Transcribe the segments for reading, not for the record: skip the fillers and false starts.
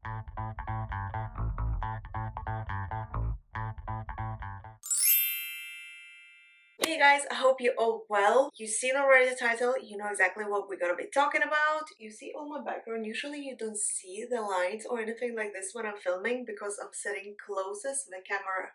Hey guys, I hope you're all well. You've seen already the title, you know exactly what we're gonna be talking about. You see all my background. Usually you don't see the lights or anything like this when I'm filming because I'm sitting closest. The camera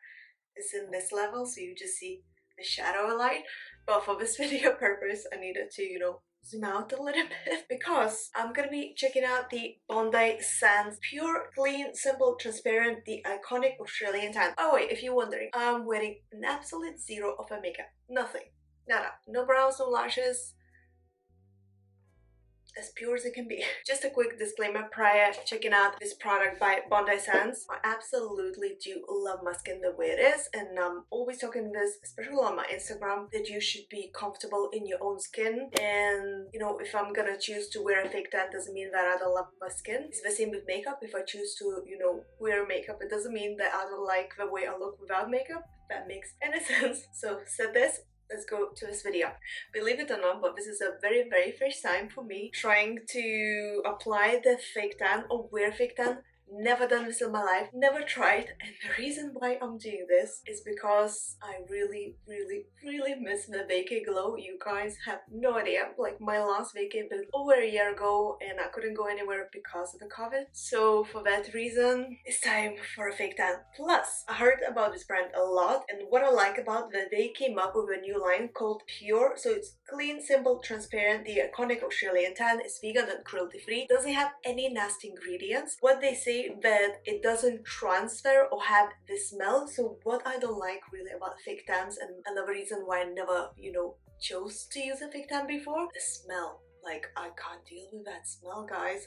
is in this level, so you just see the shadow light. But for this video purpose, I needed to, zoom out a little bit because I'm gonna be checking out the Bondi Sands Pure, Clean, Simple, Transparent, the iconic Australian tan. Oh wait, if you're wondering, I'm wearing an absolute zero of a makeup. Nothing. Nada. No brows, no lashes, as pure as it can be. Just a quick disclaimer prior to checking out this product by Bondi Sands. I absolutely do love my skin the way it is, and I'm always talking this, especially on my Instagram, that you should be comfortable in your own skin. And if I'm gonna choose to wear a fake tan, doesn't mean that I don't love my skin. It's the same with makeup. If I choose to, wear makeup, it doesn't mean that I don't like the way I look without makeup. If that makes any sense. So said this, let's go to this video. Believe it or not, but this is a very first time for me trying to apply the fake tan or wear fake tan. Never done this in my life, never tried, and the reason why I'm doing this is because I really miss the vacay glow. You guys have no idea. Like, my last vacay been over a year ago and I couldn't go anywhere because of the COVID. So for that reason, it's time for a fake tan. Plus, I heard about this brand a lot, and what I like about that, they came up with a new line called Pure. So it's clean, simple, transparent. The iconic Australian tan is vegan and cruelty free. Doesn't have any nasty ingredients. What they say that it doesn't transfer or have the smell. So what I don't like really about fake tans, and another reason why I never, chose to use a fake tan before, the smell. Like, I can't deal with that smell, guys.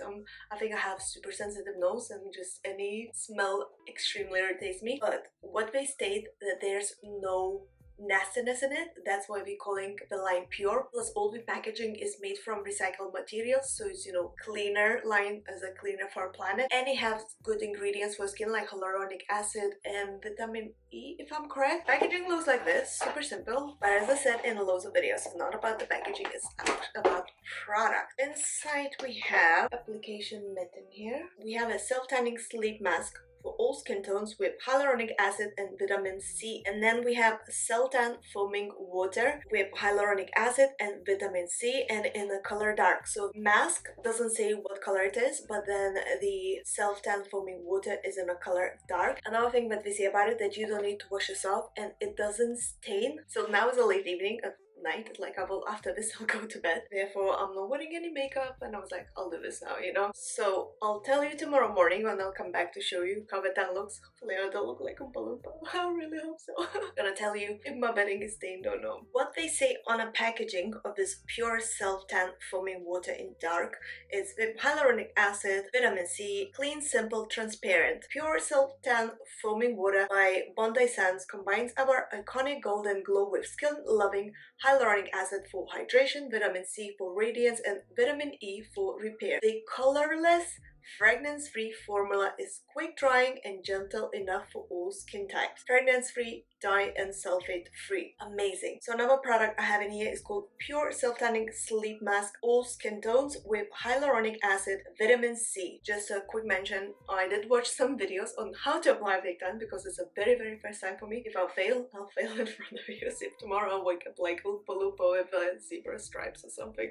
I think I have super sensitive nose, and just any smell extremely irritates me. But what they state that there's no nastiness in it, that's why we're calling the line Pure. Plus, all the packaging is made from recycled materials, so it's cleaner line as a cleaner for our planet, and it has good ingredients for skin like hyaluronic acid and vitamin E, if I'm correct. Packaging looks like this, super simple, but as I said in loads of videos, it's not about the packaging, it's about product. Inside we have application mitten here. We have a self-tanning sleep mask for all skin tones with hyaluronic acid and vitamin C. And then we have Seltan foaming water with hyaluronic acid and vitamin C, and in the color dark. So mask doesn't say what color it is, but then the self-tan foaming water is in a color dark. Another thing that we say about it, that you don't need to wash this off and it doesn't stain. So now it's a late evening, night, like I will, after this I'll go to bed, therefore I'm not wearing any makeup, and I was like, I'll do this now, so I'll tell you tomorrow morning when I'll come back to show you how that looks. Hopefully I don't look like a balloon. I really hope so. Gonna tell you if my bedding is stained or no. What they say on a packaging of this Pure self-tan foaming water in dark is with hyaluronic acid, vitamin C, clean, simple, transparent. Pure self-tan foaming water by Bondi Sands combines our iconic golden glow with skin-loving hyaluronic acid for hydration, vitamin C for radiance, and vitamin E for repair. The colorless, fragrance-free formula is quick drying and gentle enough for all skin types. Fragrance-free, dye and sulfate-free. Amazing. So another product I have in here is called Pure Self-Tanning Sleep Mask, all skin tones with hyaluronic acid, vitamin C. Just a quick mention, I did watch some videos on how to apply fake tan because it's a very first time for me. If I fail, I'll fail in front of you. See if tomorrow I wake up like Oompa Loompa with zebra stripes or something.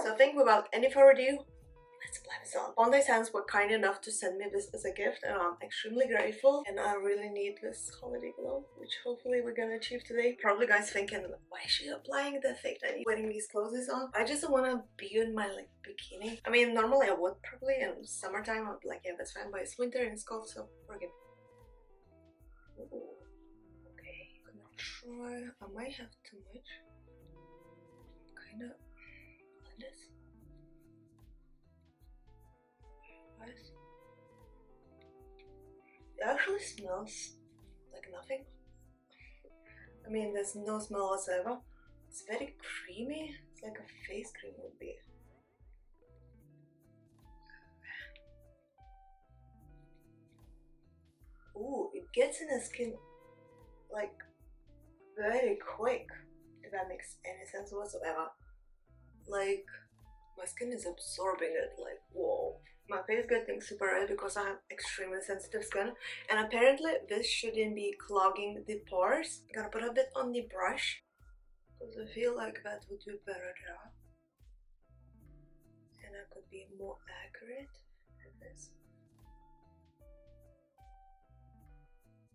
So I think without any further ado, let's apply this on. Bondi Sands were kind enough to send me this as a gift, and I'm extremely grateful, and I really need this holiday glow, which hopefully we're gonna achieve today. Probably guys thinking, why is she applying the fake tan wearing these clothes on? I just don't want to be in my like bikini. I mean, normally I would probably in summertime. I'd be like, yeah, that's fine, but it's winter and it's cold, so we're good. Ooh. Okay, I'm gonna try. I might have too much. Kinda like this. It actually smells like nothing. I mean, there's no smell whatsoever. It's very creamy. It's like a face cream would be. Ooh, it gets in the skin like very quick, if that makes any sense whatsoever. Like, my skin is absorbing it like, whoa. My face getting super red because I have extremely sensitive skin, and apparently this shouldn't be clogging the pores. I'm gonna put a bit on the brush because I feel like that would be better job, and I could be more accurate at this.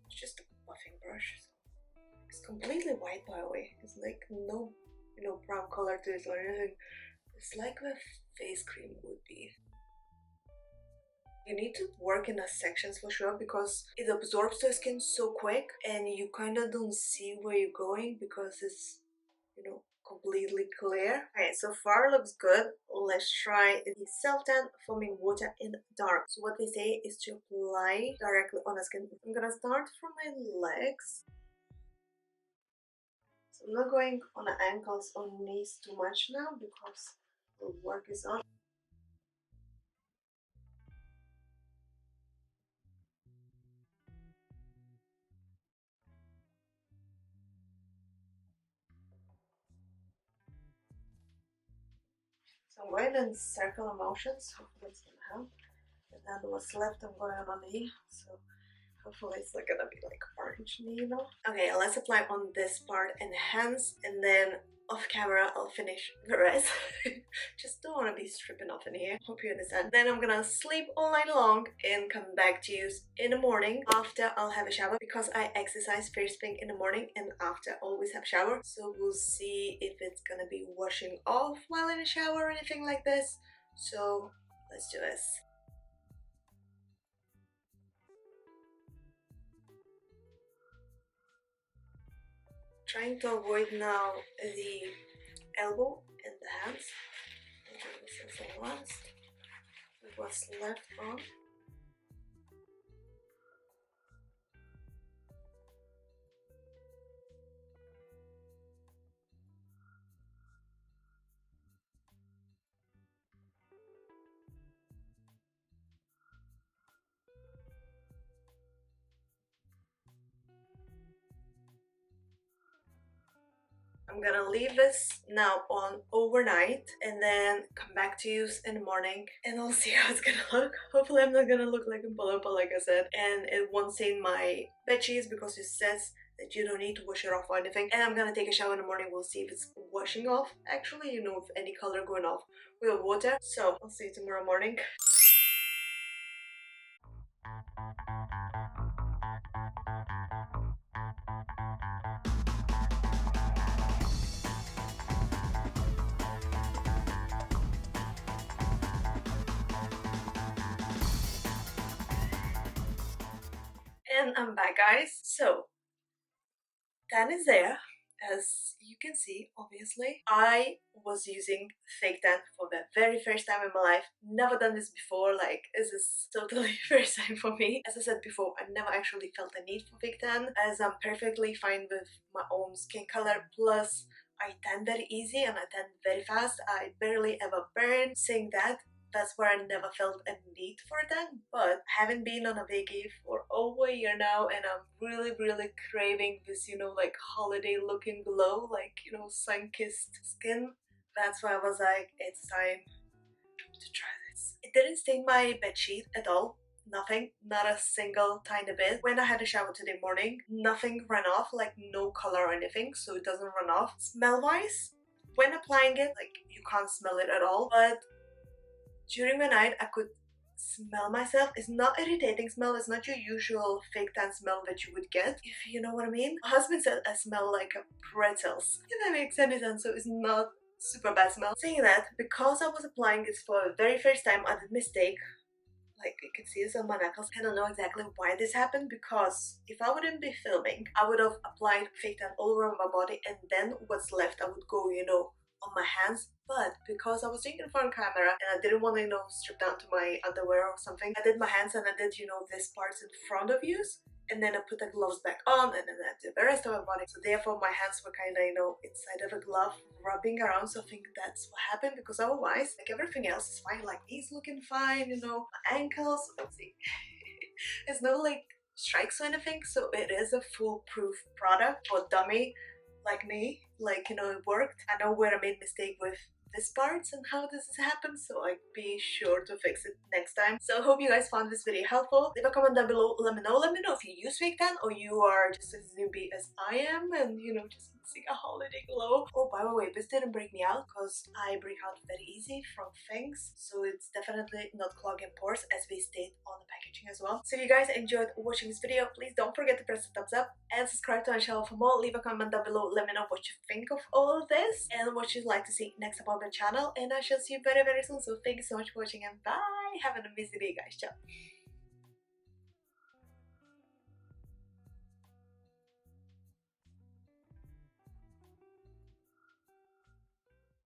It's just a buffing brush. It's completely white, by the way. It's like no, brown color to it or anything. It's like the face cream would be. You need to work in the sections for sure because it absorbs the skin so quick and you kind of don't see where you're going because it's, completely clear. Okay, so far looks good. Let's try the self-tan foaming water in dark. So what they say is to apply directly on the skin. I'm gonna start from my legs. So I'm not going on the ankles or knees too much now because the work is on. So I'm going in circular motions. Hopefully it's gonna help. And then what's left I'm going on the, so hopefully it's not gonna be like orange knee, Okay, let's apply on this part and hands, and then off camera I'll finish the rest. Just don't want to be stripping off in here. Hope you understand. Then I'm gonna sleep all night long and come back to you in the morning. After I'll have a shower because I exercise first thing in the morning and after always have shower. So we'll see if it's gonna be washing off while in the shower or anything like this. So let's do this. Trying to avoid now the elbow and the hands. This is the last. What's left on. I'm gonna leave this now on overnight and then come back to you in the morning and I'll see how it's gonna look. Hopefully I'm not gonna look like a palumpa like I said, and it won't stain my bed sheets because it says that you don't need to wash it off or anything. And I'm gonna take a shower in the morning. We'll see if it's washing off actually, if any color going off with water. So I'll see you tomorrow morning. And I'm back, guys. So tan is there, as you can see. Obviously I was using fake tan for the very first time in my life. Never done this before. Like, this is totally first time for me. As I said before, I never actually felt the need for fake tan as I'm perfectly fine with my own skin color. Plus I tan very easy and I tan very fast. I barely ever burn. Saying that, that's where I never felt a need for that. But I haven't been on a vacay for over a year now and I'm really craving this, like holiday looking glow, like, sun-kissed skin. That's why I was like, it's time to try this. It didn't stain my bedsheet at all. Nothing, not a single tiny bit. When I had a shower today morning, nothing ran off, like no color or anything, so it doesn't run off. Smell wise, when applying it, like you can't smell it at all, but during the night I could smell myself. It's not irritating smell, it's not your usual fake tan smell that you would get, if you know what I mean. My husband said I smell like a pretzels, if that makes any sense, so it's not super bad smell. Saying that, because I was applying this for the very first time, I did mistake. Like, you can see this on my knuckles. I don't know exactly why this happened because if I wouldn't be filming, I would have applied fake tan all over my body and then what's left I would go, on my hands. But because I was doing it for a camera and I didn't want to, strip down to my underwear or something, I did my hands and I did, this parts in front of you. And then I put the gloves back on and then I did the rest of my body. So therefore my hands were kind of, inside of a glove rubbing around. So I think that's what happened because otherwise, like everything else is fine. Like knees looking fine, my ankles, let's see. There's no like strikes or anything. So it is a foolproof product for dummy like me. Like, it worked. I know where I made mistake with this parts and how this happens, so like be sure to fix it next time. So hope you guys found this video helpful. Leave a comment down below, let me know if you use fake tan or you are just as newbie as I am and you know, just missing a holiday glow. Oh, by the way, this didn't break me out because I break out very easy from things, so it's definitely not clogging pores as we state on the packaging as well. So if you guys enjoyed watching this video, please don't forget to press the thumbs up and subscribe to my channel for more. Leave a comment down below, let me know what you think of all of this and what you'd like to see next about my channel, and I shall see you very soon. So thank you so much for watching and bye. Have an amazing day, guys. Ciao.